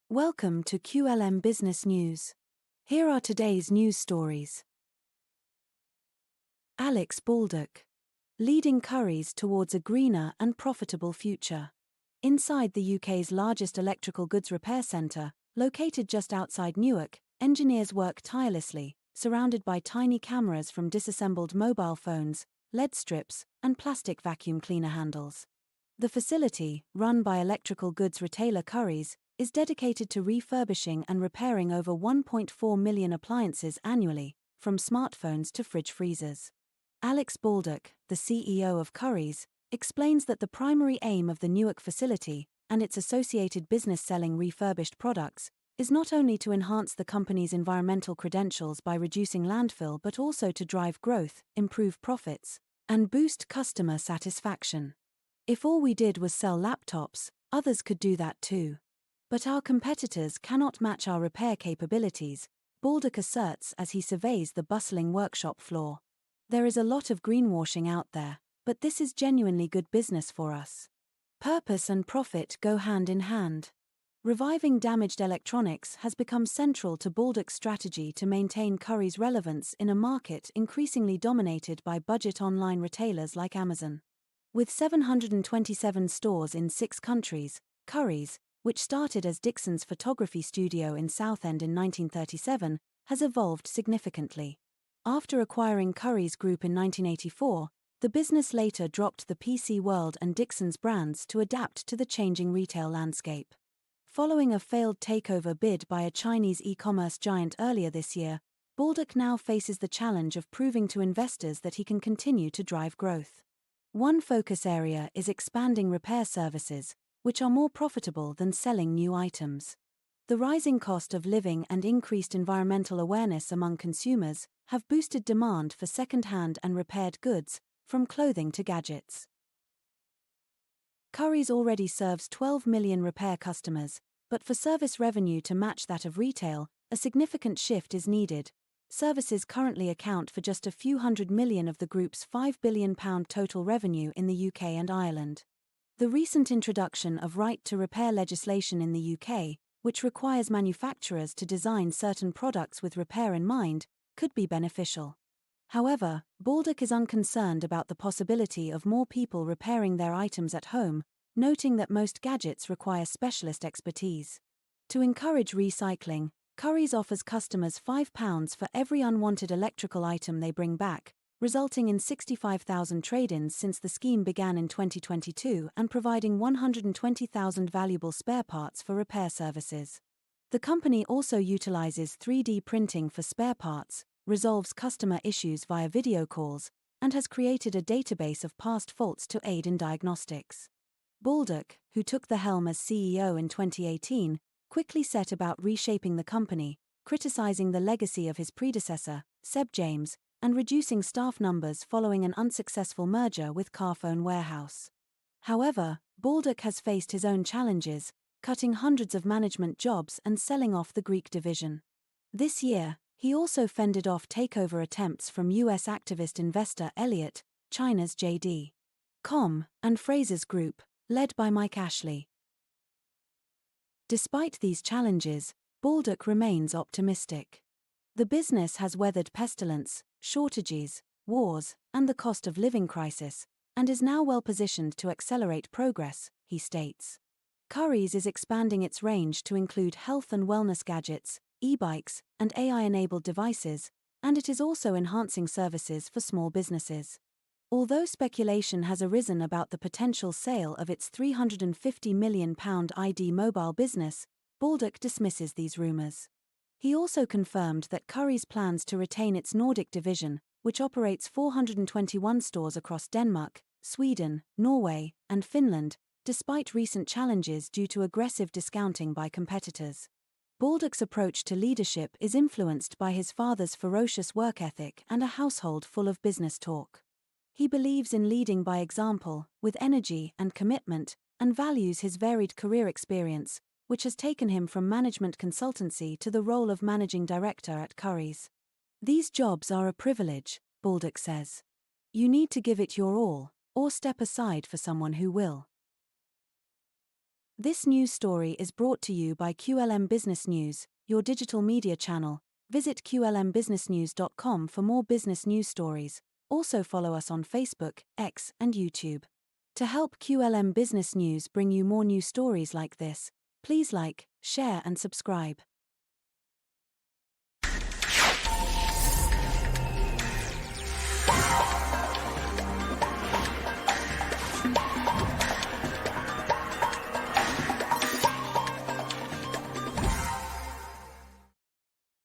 Welcome to QLM Business News. Here are today's news stories. Alex Baldock, leading Currys towards a greener and profitable future. Inside the UK's largest electrical goods repair centre, located just outside Newark, engineers work tirelessly, surrounded by tiny cameras from disassembled mobile phones, LED strips, and plastic vacuum cleaner handles. The facility, run by electrical goods retailer Currys, is dedicated to refurbishing and repairing over 1.4 million appliances annually, from smartphones to fridge freezers. Alex Baldock, the CEO of Currys, explains that the primary aim of the Newark facility, and its associated business selling refurbished products, is not only to enhance the company's environmental credentials by reducing landfill but also to drive growth, improve profits, and boost customer satisfaction. If all we did was sell laptops, others could do that too. But our competitors cannot match our repair capabilities, Baldock asserts as he surveys the bustling workshop floor. There is a lot of greenwashing out there, but this is genuinely good business for us. Purpose and profit go hand in hand. Reviving damaged electronics has become central to Baldock's strategy to maintain Currys' relevance in a market increasingly dominated by budget online retailers like Amazon. With 727 stores in 6 countries, Currys, which started as Dixon's photography studio in Southend in 1937, has evolved significantly. After acquiring Currys Group in 1984, the business later dropped the PC World and Dixon's brands to adapt to the changing retail landscape. Following a failed takeover bid by a Chinese e-commerce giant earlier this year, Baldock now faces the challenge of proving to investors that he can continue to drive growth. One focus area is expanding repair services, which are more profitable than selling new items. The rising cost of living and increased environmental awareness among consumers have boosted demand for second-hand and repaired goods, from clothing to gadgets. Currys already serves 12 million repair customers, but for service revenue to match that of retail, a significant shift is needed. Services currently account for just a few hundred million of the group's £5 billion total revenue in the UK and Ireland. The recent introduction of right-to-repair legislation in the UK, which requires manufacturers to design certain products with repair in mind, could be beneficial. However, Baldock is unconcerned about the possibility of more people repairing their items at home, noting that most gadgets require specialist expertise. To encourage recycling, Currys offers customers £5 for every unwanted electrical item they bring back, resulting in 65,000 trade-ins since the scheme began in 2022 and providing 120,000 valuable spare parts for repair services. The company also utilizes 3D printing for spare parts, resolves customer issues via video calls, and has created a database of past faults to aid in diagnostics. Baldock, who took the helm as CEO in 2018, quickly set about reshaping the company, criticizing the legacy of his predecessor, Seb James, and reducing staff numbers following an unsuccessful merger with Carphone Warehouse. However, Baldock has faced his own challenges, cutting hundreds of management jobs and selling off the Greek division. This year, he also fended off takeover attempts from US activist investor Elliott, China's JD.com, and Frasers Group, led by Mike Ashley. Despite these challenges, Baldock remains optimistic. The business has weathered pestilence, shortages, wars, and the cost of living crisis, and is now well positioned to accelerate progress, he states. Currys is expanding its range to include health and wellness gadgets, e-bikes, and AI-enabled devices, and it is also enhancing services for small businesses. Although speculation has arisen about the potential sale of its £350 million ID Mobile business, Baldock dismisses these rumours. He also confirmed that Currys plans to retain its Nordic division, which operates 421 stores across Denmark, Sweden, Norway, and Finland, despite recent challenges due to aggressive discounting by competitors. Baldock's approach to leadership is influenced by his father's ferocious work ethic and a household full of business talk. He believes in leading by example, with energy and commitment, and values his varied career experience, which has taken him from management consultancy to the role of managing director at Currys. These jobs are a privilege, Baldock says. You need to give it your all, or step aside for someone who will. This news story is brought to you by QLM Business News, your digital media channel. Visit qlmbusinessnews.com for more business news stories. Also follow us on Facebook, X, and YouTube. To help QLM Business News bring you more news stories like this, please like, share, and subscribe.